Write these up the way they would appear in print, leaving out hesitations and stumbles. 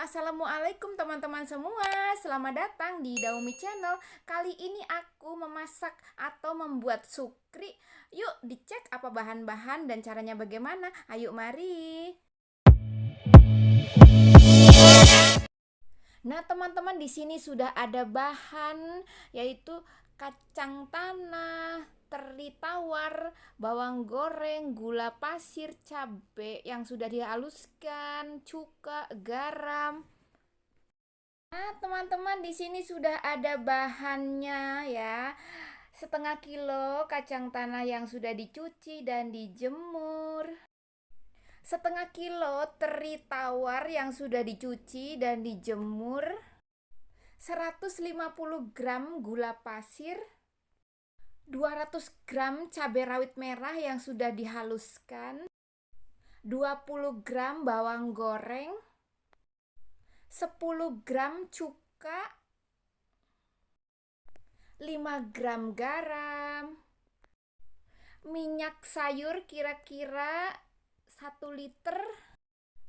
Assalamualaikum teman-teman semua. Selamat datang di Daumi Channel. Kali ini aku memasak atau membuat sukri. Yuk dicek apa bahan-bahan dan caranya bagaimana. Ayo mari. Nah, teman-teman, di sini sudah ada bahan yaitu kacang tanah, teri tawar, bawang goreng, gula pasir, cabai yang sudah dihaluskan, cuka, garam. Nah, teman-teman, di sini sudah ada bahannya ya. Setengah kilo kacang tanah yang sudah dicuci dan dijemur. Setengah kilo teri tawar yang sudah dicuci dan dijemur. 150 gram gula pasir. 200 gram cabai rawit merah yang sudah dihaluskan. 20 gram bawang goreng. 10 gram cuka, 5 gram garam, minyak sayur kira-kira 1 liter.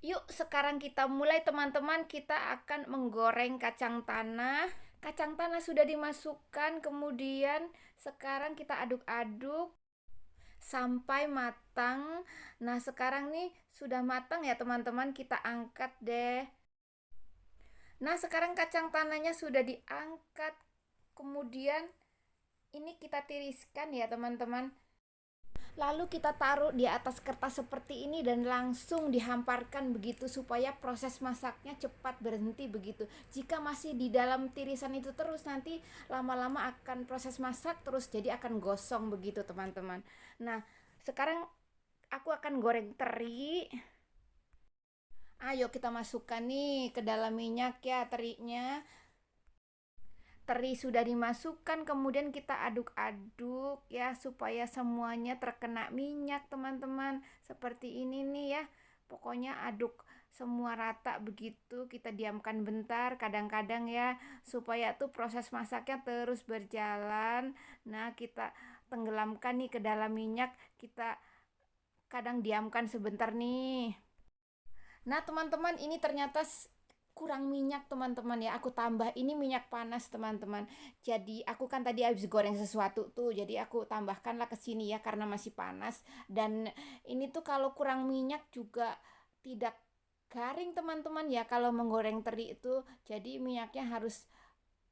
Yuk sekarang kita mulai teman-teman, kita akan menggoreng kacang tanah. Kacang tanah sudah dimasukkan, kemudian sekarang kita aduk-aduk sampai matang. Nah sekarang nih sudah matang ya teman-teman, kita angkat deh. Nah sekarang kacang tanahnya sudah diangkat, kemudian ini kita tiriskan ya teman-teman. Lalu kita taruh di atas kertas seperti ini dan langsung dihamparkan begitu supaya proses masaknya cepat berhenti begitu. Jika masih di dalam tirisan itu terus, nanti lama-lama akan proses masak terus jadi akan gosong begitu teman-teman. Nah sekarang aku akan goreng teri. Ayo kita masukkan nih ke dalam minyak ya terinya. Teri sudah dimasukkan, kemudian kita aduk-aduk ya supaya semuanya terkena minyak teman-teman. Seperti ini nih ya. Pokoknya aduk semua rata begitu, kita diamkan bentar kadang-kadang ya supaya tuh proses masaknya terus berjalan. Nah, kita tenggelamkan nih ke dalam minyak, kita kadang diamkan sebentar nih. Nah teman-teman, ini ternyata kurang minyak teman-teman ya. Aku tambah ini minyak panas teman-teman. Jadi aku kan tadi habis goreng sesuatu tuh, jadi aku tambahkanlah ke sini ya karena masih panas. Dan ini tuh kalau kurang minyak juga tidak garing teman-teman ya kalau menggoreng teri itu. Jadi minyaknya harus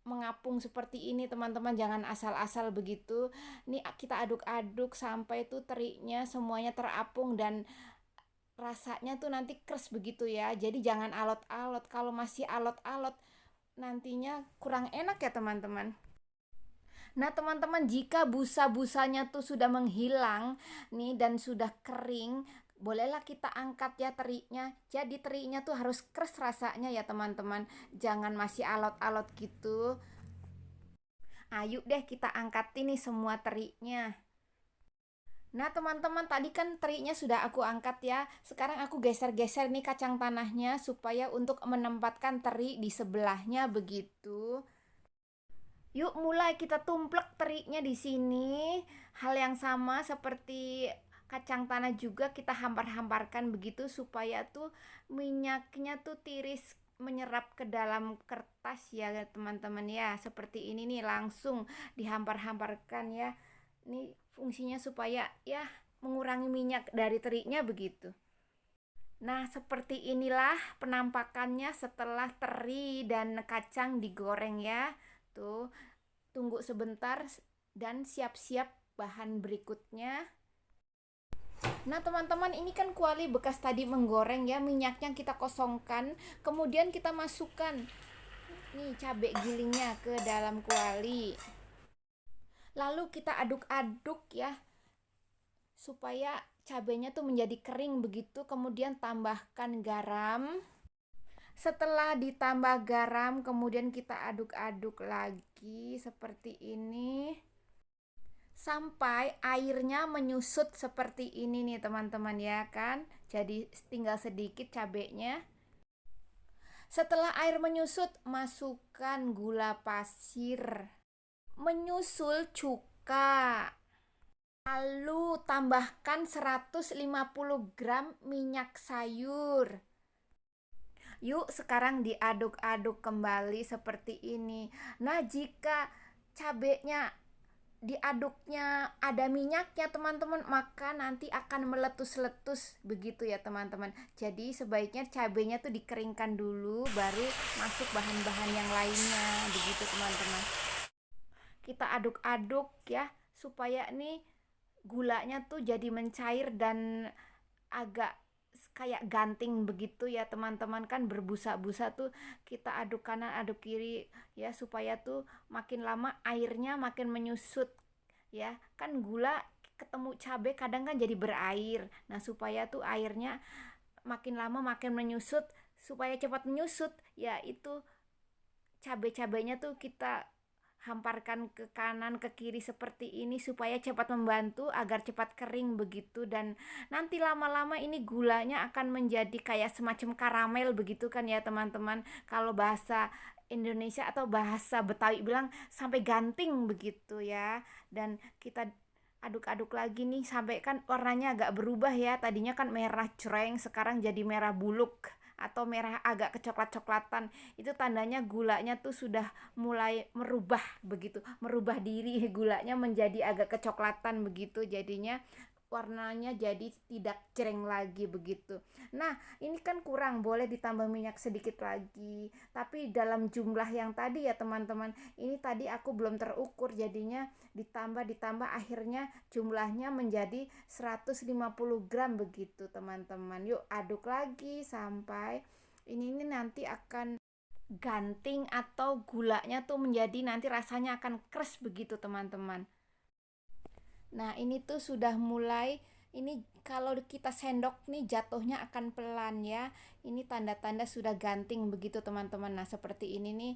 mengapung seperti ini teman-teman, jangan asal-asal begitu. Nih kita aduk-aduk sampai tuh terinya semuanya terapung dan rasanya tuh nanti keras begitu ya. Jadi jangan alot-alot. Kalau masih alot-alot nantinya kurang enak ya teman-teman. Nah teman-teman, jika busa-busanya tuh sudah menghilang nih dan sudah kering, bolehlah kita angkat ya terinya. Jadi terinya tuh harus keras rasanya ya teman-teman, jangan masih alot-alot gitu. Ayo deh kita angkat ini semua terinya. Nah teman-teman, tadi kan terinya sudah aku angkat ya. Sekarang aku geser-geser nih kacang tanahnya supaya untuk menempatkan teri di sebelahnya begitu. Yuk mulai kita tumplek terinya di sini. Hal yang sama seperti kacang tanah juga kita hampar-hamparkan begitu supaya tuh minyaknya tuh tiris menyerap ke dalam kertas ya teman-teman ya. Seperti ini nih langsung dihampar-hamparkan ya. Ini fungsinya supaya ya mengurangi minyak dari terinya begitu. Nah, seperti inilah penampakannya setelah teri dan kacang digoreng ya. Tuh, tunggu sebentar dan siap-siap bahan berikutnya. Nah, teman-teman, ini kan kuali bekas tadi menggoreng ya, minyaknya kita kosongkan, kemudian kita masukkan nih cabai gilingnya ke dalam kuali. Lalu kita aduk-aduk ya supaya cabenya tuh menjadi kering begitu, kemudian tambahkan garam. Setelah ditambah garam, kemudian kita aduk-aduk lagi seperti ini sampai airnya menyusut seperti ini nih teman-teman ya kan. Jadi tinggal sedikit cabenya. Setelah air menyusut, masukkan gula pasir. Menyusul cuka. Lalu tambahkan 150 gram minyak sayur. Yuk sekarang diaduk-aduk kembali seperti ini. Nah, jika cabenya diaduknya ada minyaknya teman-teman, maka nanti akan meletus-letus begitu ya teman-teman. Jadi sebaiknya cabenya tuh dikeringkan dulu baru masuk bahan-bahan yang lainnya begitu teman-teman. Kita aduk-aduk ya supaya nih gulanya tuh jadi mencair dan agak kayak ganting begitu ya teman-teman, kan berbusa-busa tuh. Kita aduk kanan aduk kiri ya supaya tuh makin lama airnya makin menyusut ya. Kan gula ketemu cabai kadang kan jadi berair. Nah, supaya tuh airnya makin lama makin menyusut, supaya cepat menyusut ya itu cabai-cabainya tuh kita hamparkan ke kanan ke kiri seperti ini supaya cepat membantu agar cepat kering begitu. Dan nanti lama-lama ini gulanya akan menjadi kayak semacam karamel begitu kan ya teman-teman, kalau bahasa Indonesia atau bahasa Betawi bilang sampai ganting begitu ya. Dan kita aduk-aduk lagi nih sampai kan warnanya agak berubah ya, tadinya kan merah cereng sekarang jadi merah buluk atau merah agak kecoklat-coklatan. Itu tandanya gulanya tuh sudah mulai merubah begitu, merubah diri gulanya menjadi agak kecoklatan begitu, jadinya warnanya jadi tidak cereng lagi begitu. Nah, ini kan kurang, boleh ditambah minyak sedikit lagi. Tapi dalam jumlah yang tadi ya teman-teman, ini tadi aku belum terukur jadinya ditambah akhirnya jumlahnya menjadi 150 gram begitu teman-teman. Yuk aduk lagi sampai ini nanti akan ganting atau gulanya tuh menjadi nanti rasanya akan keras begitu teman-teman. Nah, ini tuh sudah mulai, ini kalau kita sendok nih jatuhnya akan pelan ya. Ini tanda-tanda sudah ganting begitu teman-teman. Nah, seperti ini nih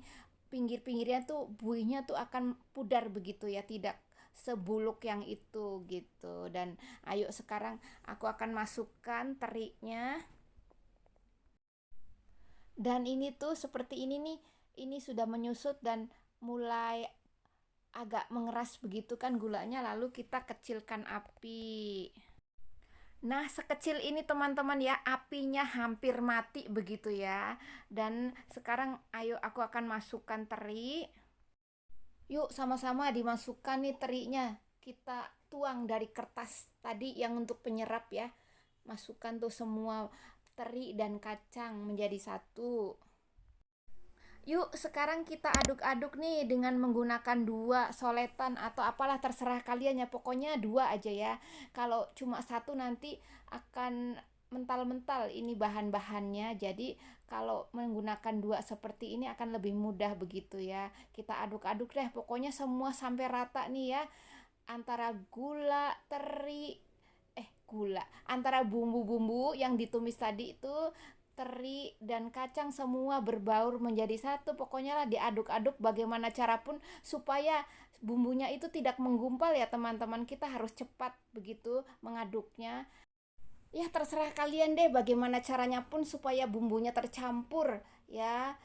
pinggir-pinggirnya tuh buihnya tuh akan pudar begitu ya, tidak sebuluk yang itu gitu. Dan ayo sekarang aku akan masukkan terinya. Dan ini tuh seperti ini nih, ini sudah menyusut dan mulai agak mengeras begitu kan gulanya, lalu kita kecilkan api. Nah, sekecil ini teman-teman ya, apinya hampir mati begitu ya. Dan sekarang ayo aku akan masukkan teri. Yuk sama-sama dimasukkan nih terinya. Kita tuang dari kertas tadi yang untuk penyerap ya. Masukkan tuh semua teri dan kacang menjadi satu. Yuk sekarang kita aduk-aduk nih dengan menggunakan 2 soletan atau apalah terserah kalian ya, pokoknya 2 aja ya. Kalau cuma satu nanti akan mental-mental ini bahan-bahannya. Jadi kalau menggunakan 2 seperti ini akan lebih mudah begitu ya. Kita aduk-aduk deh pokoknya semua sampai rata nih ya. Antara antara bumbu-bumbu yang ditumis tadi itu, teri dan kacang semua berbaur menjadi satu. Pokoknya lah diaduk-aduk bagaimana cara pun supaya bumbunya itu tidak menggumpal ya teman-teman. Kita harus cepat begitu mengaduknya. Ya terserah kalian deh bagaimana caranya pun supaya bumbunya tercampur ya.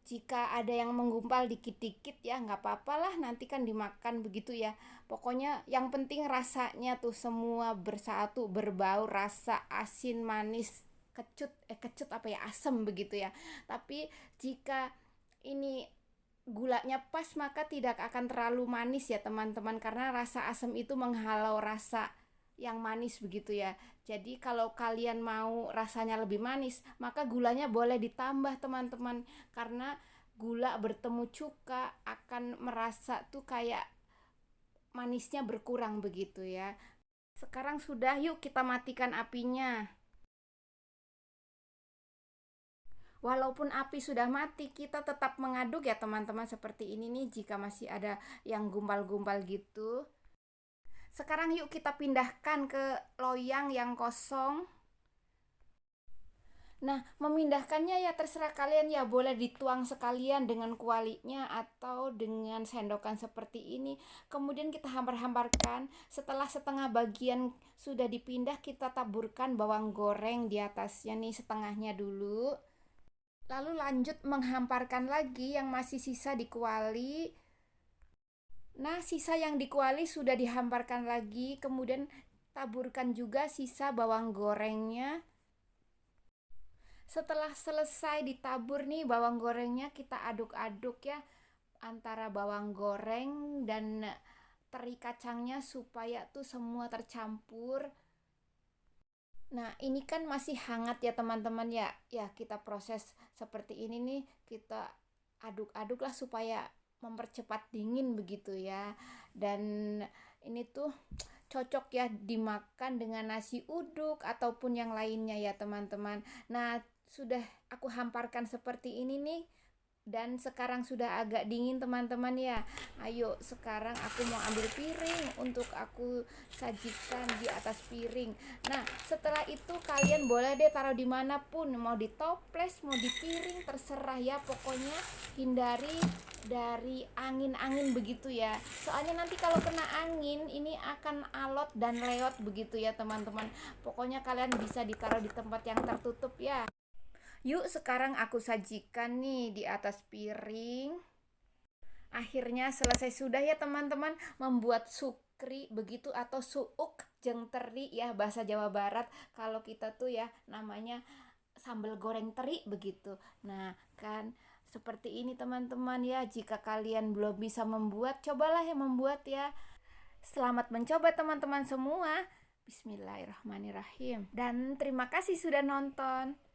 Jika ada yang menggumpal dikit-dikit ya nggak apa-apa lah, nanti kan dimakan begitu ya. Pokoknya yang penting rasanya tuh semua bersatu berbaur, rasa asin manis kecut apa ya, asam begitu ya. Tapi jika ini gulanya pas maka tidak akan terlalu manis ya teman-teman, karena rasa asam itu menghalau rasa yang manis begitu ya. Jadi kalau kalian mau rasanya lebih manis maka gulanya boleh ditambah teman-teman, karena gula bertemu cuka akan merasa tuh kayak manisnya berkurang begitu ya. Sekarang sudah, yuk kita matikan apinya. Walaupun api sudah mati, kita tetap mengaduk ya teman-teman seperti ini nih jika masih ada yang gumpal-gumpal gitu. Sekarang yuk kita pindahkan ke loyang yang kosong. Nah, memindahkannya ya terserah kalian ya, boleh dituang sekalian dengan kualinya atau dengan sendokan seperti ini. Kemudian kita hampar-hamparkan. Setelah setengah bagian sudah dipindah, kita taburkan bawang goreng di atasnya nih setengahnya dulu. Lalu lanjut menghamparkan lagi yang masih sisa di kuali. Nah, sisa yang di kuali sudah dihamparkan lagi, kemudian taburkan juga sisa bawang gorengnya. Setelah selesai ditabur nih bawang gorengnya, kita aduk-aduk ya antara bawang goreng dan teri kacangnya supaya tuh semua tercampur. Nah, ini kan masih hangat ya teman-teman ya. Ya, kita proses seperti ini nih, kita aduk-aduk lah supaya mempercepat dingin begitu ya. Dan ini tuh cocok ya dimakan dengan nasi uduk ataupun yang lainnya ya teman-teman. Nah, sudah aku hamparkan seperti ini nih, dan sekarang sudah agak dingin teman-teman ya. Ayo sekarang aku mau ambil piring untuk aku sajikan di atas piring. Nah, setelah itu kalian boleh deh taruh dimanapun, mau di toples, mau di piring, terserah ya. Pokoknya hindari dari angin-angin begitu ya. Soalnya nanti kalau kena angin ini akan alot dan leot begitu ya teman-teman. Pokoknya kalian bisa ditaruh di tempat yang tertutup ya. Yuk sekarang aku sajikan nih di atas piring. Akhirnya selesai sudah ya teman-teman membuat sukri begitu atau suuk jeng teri ya bahasa Jawa Barat. Kalau kita tuh ya namanya sambal goreng teri begitu. Nah, kan seperti ini teman-teman ya. Jika kalian belum bisa membuat, cobalah yang membuat ya. Selamat mencoba teman-teman semua. Bismillahirrahmanirrahim. Dan terima kasih sudah nonton.